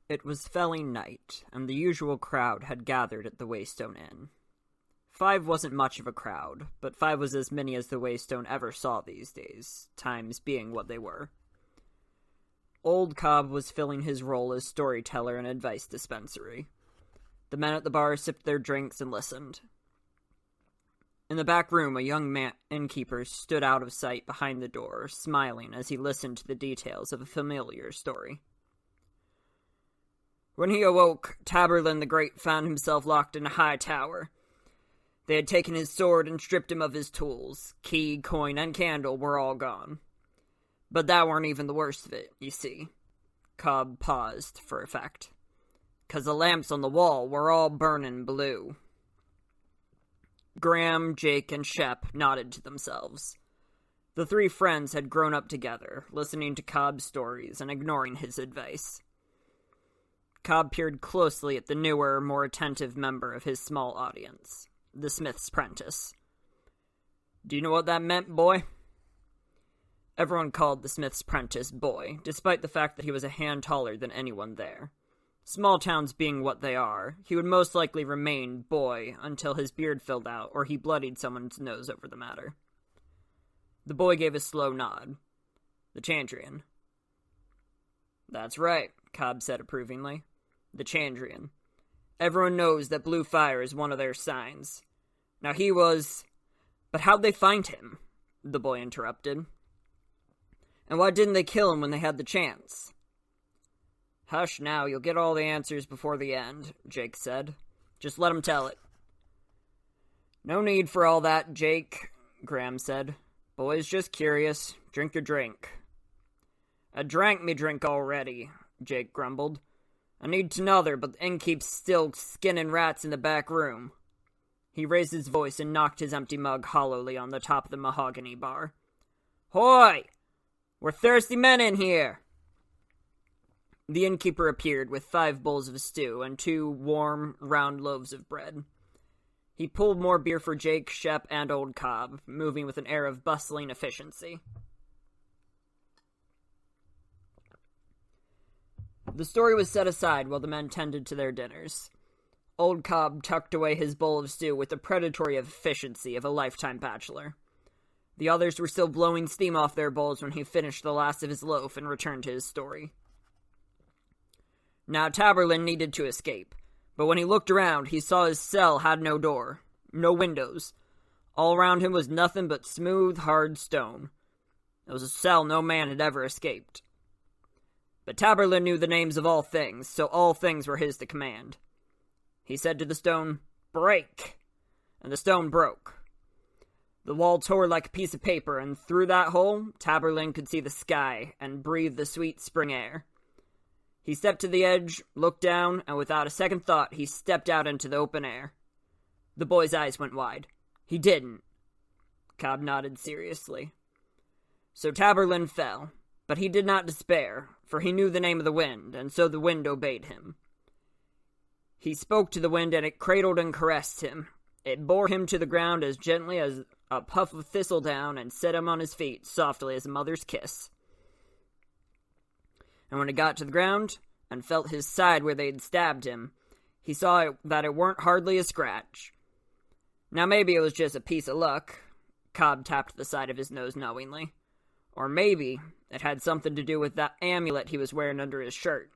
It was felling night, and the usual crowd had gathered at the Waystone Inn. 5 wasn't much of a crowd, but 5 was as many as the Waystone ever saw these days, times being what they were. Old Cobb was filling his role as storyteller and advice dispensary. The men at the bar sipped their drinks and listened. In the back room, a young innkeeper stood out of sight behind the door, smiling as he listened to the details of a familiar story. When he awoke, Taborlin the Great found himself locked in a high tower. They had taken his sword and stripped him of his tools. Key, coin, and candle were all gone. But that weren't even the worst of it, you see. Cobb paused for effect. 'Cause the lamps on the wall were all burning blue. Graham, Jake, and Shep nodded to themselves. The 3 friends had grown up together, listening to Cobb's stories and ignoring his advice. Cobb peered closely at the newer, more attentive member of his small audience, the smith's apprentice. "Do you know what that meant, boy?" Everyone called the smith's apprentice boy, despite the fact that he was a hand taller than anyone there. Small towns being what they are, he would most likely remain boy until his beard filled out or he bloodied someone's nose over the matter. The boy gave a slow nod. "The Chandrian." "That's right," Cobb said approvingly. "The Chandrian. Everyone knows that blue fire is one of their signs. Now he was—" "But how'd they find him?" the boy interrupted. "And why didn't they kill him when they had the chance?" "Hush now, you'll get all the answers before the end," Jake said. "Just let him tell it." "No need for all that, Jake," Graham said. "Boy's just curious. Drink your drink." "I drank me drink already," Jake grumbled. "I need t'nother, but the innkeep's still skinning rats in the back room." He raised his voice and knocked his empty mug hollowly on the top of the mahogany bar. "Hoy! We're thirsty men in here!" The innkeeper appeared with 5 bowls of stew and 2 warm, round loaves of bread. He pulled more beer for Jake, Shep, and old Cobb, moving with an air of bustling efficiency. The story was set aside while the men tended to their dinners. Old Cobb tucked away his bowl of stew with the predatory efficiency of a lifetime bachelor. The others were still blowing steam off their bowls when he finished the last of his loaf and returned to his story. Now Taborlin needed to escape, but when he looked around, he saw his cell had no door, no windows. All around him was nothing but smooth, hard stone. It was a cell no man had ever escaped. But Taborlin knew the names of all things, so all things were his to command. He said to the stone, "Break!" and the stone broke. The wall tore like a piece of paper, and through that hole, Taborlin could see the sky and breathe the sweet spring air. He stepped to the edge, looked down, and without a second thought, he stepped out into the open air. The boy's eyes went wide. "He didn't." Cobb nodded seriously. So Taborlin fell, but he did not despair, for he knew the name of the wind, and so the wind obeyed him. He spoke to the wind, and it cradled and caressed him. It bore him to the ground as gently as a puff of thistledown and set him on his feet softly as a mother's kiss. And when it got to the ground, and felt his side where they'd stabbed him, he saw that it weren't hardly a scratch. Now maybe it was just a piece of luck. Cobb tapped the side of his nose knowingly. Or maybe it had something to do with that amulet he was wearing under his shirt.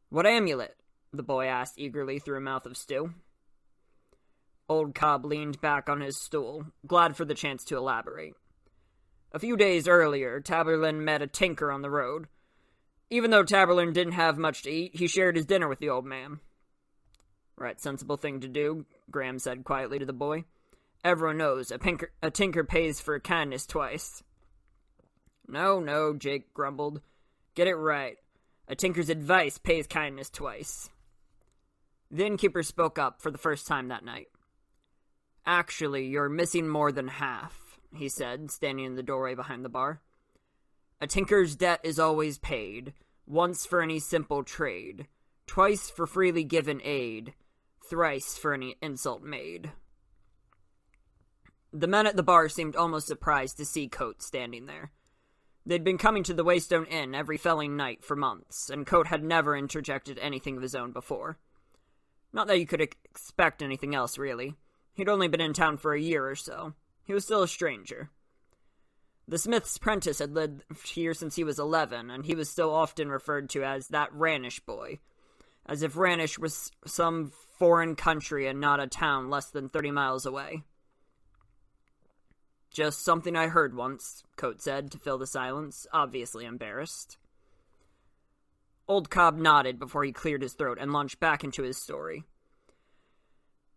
"What amulet?" the boy asked eagerly through a mouth of stew. Old Cobb leaned back on his stool, glad for the chance to elaborate. A few days earlier, Taborlin met a tinker on the road. Even though Taborlin didn't have much to eat, he shared his dinner with the old man. "Right, sensible thing to do," Graham said quietly to the boy. "Everyone knows a tinker pays for kindness twice." No, Jake grumbled. "Get it right. A tinker's advice pays kindness twice." The innkeeper spoke up for the first time that night. "Actually, you're missing more than half," he said, standing in the doorway behind the bar. "A tinker's debt is always paid, once for any simple trade, twice for freely given aid, thrice for any insult made." The men at the bar seemed almost surprised to see Coates standing there. They'd been coming to the Waystone Inn every felling night for months, and Coate had never interjected anything of his own before. Not that you could expect anything else, really. He'd only been in town for a year or so. He was still a stranger. The smith's apprentice had lived here since he was 11, and he was still often referred to as that Ranish boy, as if Ranish was some foreign country and not a town less than 30 miles away. "Just something I heard once," Coate said, to fill the silence, obviously embarrassed. Old Cobb nodded before he cleared his throat and launched back into his story.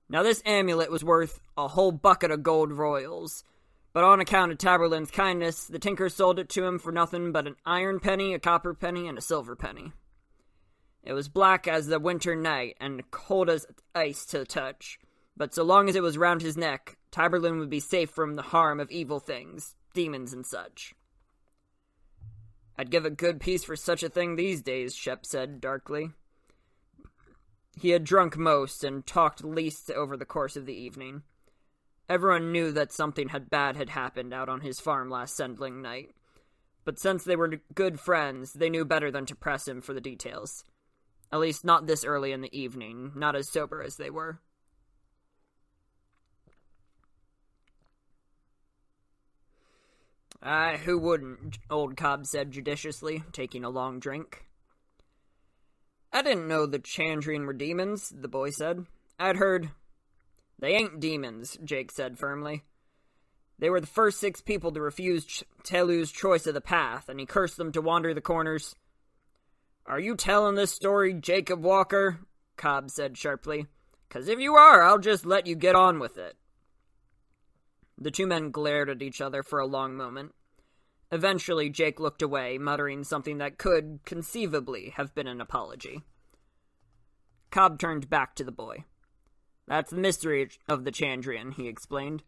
"Now this amulet was worth a whole bucket of gold royals, but on account of Taborlin's kindness, the tinker sold it to him for nothing but an iron penny, a copper penny, and a silver penny. It was black as the winter night and cold as ice to the touch, but so long as it was round his neck, Taborlin would be safe from the harm of evil things, demons and such." "I'd give a good piece for such a thing these days," Shep said darkly. He had drunk most and talked least over the course of the evening. Everyone knew that something bad had happened out on his farm last Sendling night, but since they were good friends, they knew better than to press him for the details. At least not this early in the evening, not as sober as they were. Who wouldn't?" Old Cobb said judiciously, taking a long drink. "I didn't know the Chandrian were demons," the boy said. "I'd heard—" "They ain't demons," Jake said firmly. "They were the first 6 people to refuse Telu's choice of the path, and he cursed them to wander the corners." "Are you telling this story, Jacob Walker?" Cobb said sharply. "'Cause if you are, I'll just let you get on with it." The two men glared at each other for a long moment. Eventually, Jake looked away, muttering something that could, conceivably, have been an apology. Cobb turned back to the boy. "That's the mystery of the Chandrian," he explained.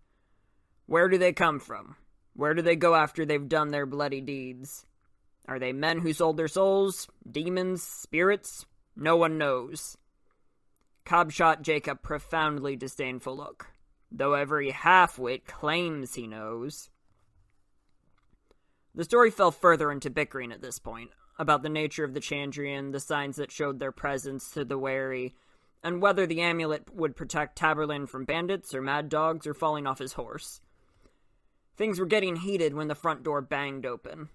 "Where do they come from? Where do they go after they've done their bloody deeds? Are they men who sold their souls? Demons? Spirits? No one knows." Cobb shot Jake a profoundly disdainful look. "Though every half-wit claims he knows." The story fell further into bickering at this point, about the nature of the Chandrian, the signs that showed their presence to the wary, and whether the amulet would protect Taborlin from bandits or mad dogs or falling off his horse. Things were getting heated when the front door banged open.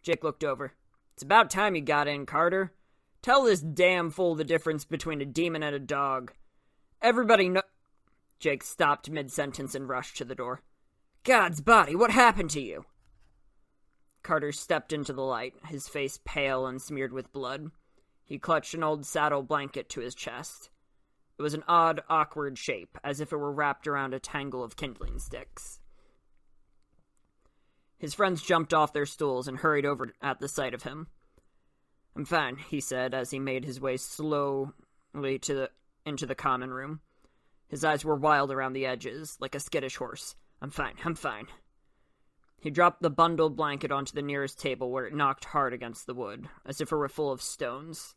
Jake looked over. "It's about time you got in, Carter. Tell this damn fool the difference between a demon and a dog. Everybody know—" Jake stopped mid-sentence and rushed to the door. "God's body, what happened to you?" Carter stepped into the light, his face pale and smeared with blood. He clutched an old saddle blanket to his chest. It was an odd, awkward shape, as if it were wrapped around a tangle of kindling sticks. His friends jumped off their stools and hurried over at the sight of him. "I'm fine," he said, as he made his way slowly into the common room. His eyes were wild around the edges, like a skittish horse. I'm fine. He dropped the bundled blanket onto the nearest table, where it knocked hard against the wood, as if it were full of stones.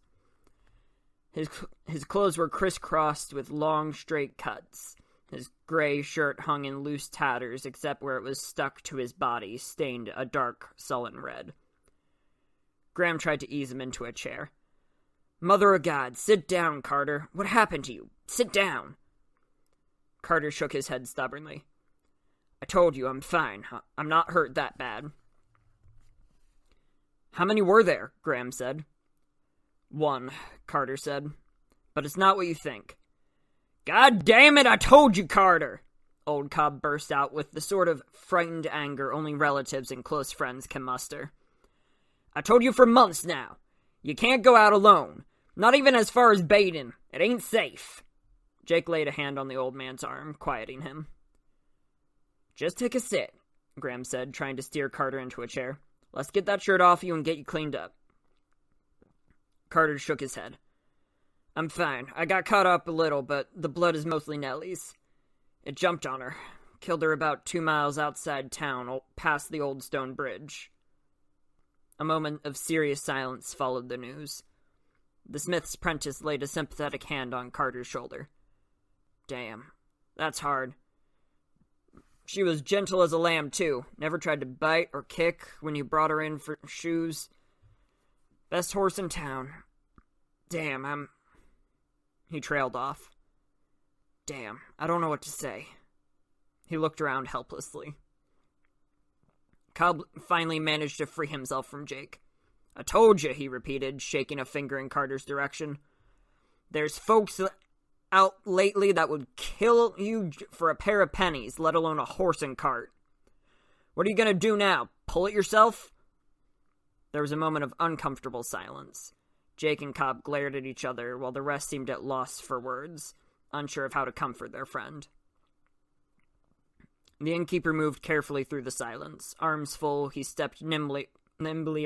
His clothes were crisscrossed with long, straight cuts. His gray shirt hung in loose tatters, except where it was stuck to his body, stained a dark, sullen red. Graham tried to ease him into a chair. "Mother of God, sit down, Carter. What happened to you? Sit down." Carter shook his head stubbornly. "I told you, I'm fine. I'm not hurt that bad." "How many were there?" Graham said. "One," Carter said. "But it's not what you think." "God damn it, I told you, Carter!" Old Cobb burst out with the sort of frightened anger only relatives and close friends can muster. "I told you for months now. You can't go out alone. Not even as far as Baden. It ain't safe." Jake laid a hand on the old man's arm, quieting him. "Just take a sit," Graham said, trying to steer Carter into a chair. "Let's get that shirt off you and get you cleaned up." Carter shook his head. "I'm fine. I got caught up a little, but the blood is mostly Nellie's. It jumped on her. Killed her about 2 miles outside town, past the old stone bridge." A moment of serious silence followed the news. The smith's apprentice laid a sympathetic hand on Carter's shoulder. "Damn. That's hard. She was gentle as a lamb, too. Never tried to bite or kick when you brought her in for shoes. Best horse in town. Damn, He trailed off. Damn, I don't know what to say. He looked around helplessly. Cobb finally managed to free himself from Jake. I told you, he repeated, shaking a finger in Carter's direction. There's folks out lately that would kill you for a pair of pennies, let alone a horse and cart. What are you gonna do now? Pull it yourself? There was a moment of uncomfortable silence. Jake and Cobb glared at each other, while the rest seemed at loss for words, unsure of how to comfort their friend. The innkeeper moved carefully through the silence. Arms full, he stepped nimbly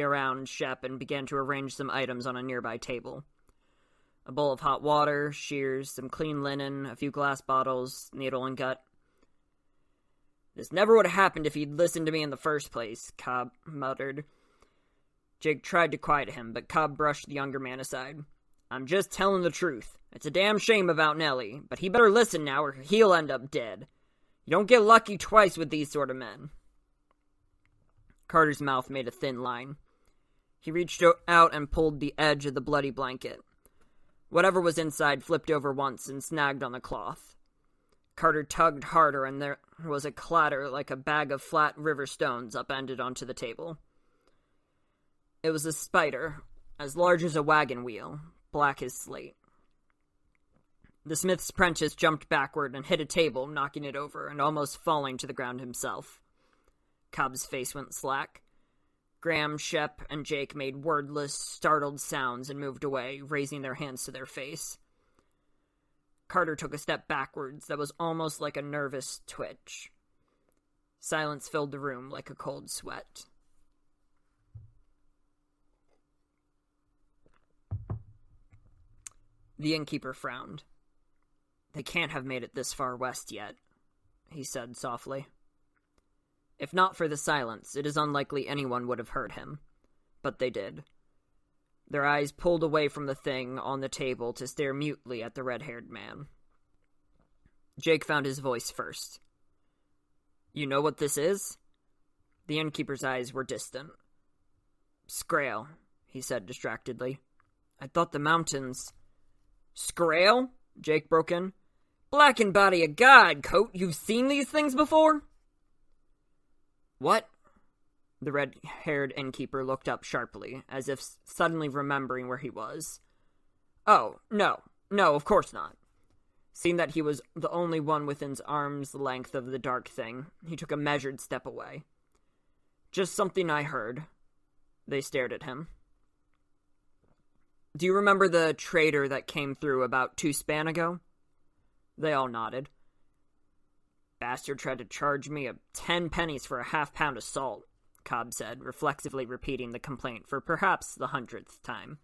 around Shep and began to arrange some items on a nearby table. A bowl of hot water, shears, some clean linen, a few glass bottles, needle and gut. This never would have happened if he'd listened to me in the first place, Cobb muttered. Jake tried to quiet him, but Cobb brushed the younger man aside. I'm just telling the truth. It's a damn shame about Nellie, but he better listen now or he'll end up dead. You don't get lucky twice with these sort of men. Carter's mouth made a thin line. He reached out and pulled the edge of the bloody blanket. Whatever was inside flipped over once and snagged on the cloth. Carter tugged harder, and there was a clatter like a bag of flat river stones upended onto the table. It was a spider, as large as a wagon wheel, black as slate. The smith's apprentice jumped backward and hit a table, knocking it over and almost falling to the ground himself. Cobb's face went slack. Graham, Shep, and Jake made wordless, startled sounds and moved away, raising their hands to their face. Carter took a step backwards that was almost like a nervous twitch. Silence filled the room like a cold sweat. The innkeeper frowned. They can't have made it this far west yet, he said softly. If not for the silence, it is unlikely anyone would have heard him. But they did. Their eyes pulled away from the thing on the table to stare mutely at the red-haired man. Jake found his voice first. You know what this is? The innkeeper's eyes were distant. Scrael, he said distractedly. I thought the mountains... Scrael? Jake broke in. Blackened body of God, Coat, you've seen these things before? What? The red-haired innkeeper looked up sharply, as if suddenly remembering where he was. Oh, no, of course not. Seeing that he was the only one within arm's length of the dark thing, he took a measured step away. Just something I heard. They stared at him. Do you remember the trader that came through about 2 span ago? They all nodded. Bastard tried to charge me 10 pennies for a half-pound of salt, Cobb said, reflexively repeating the complaint for perhaps the 100th time.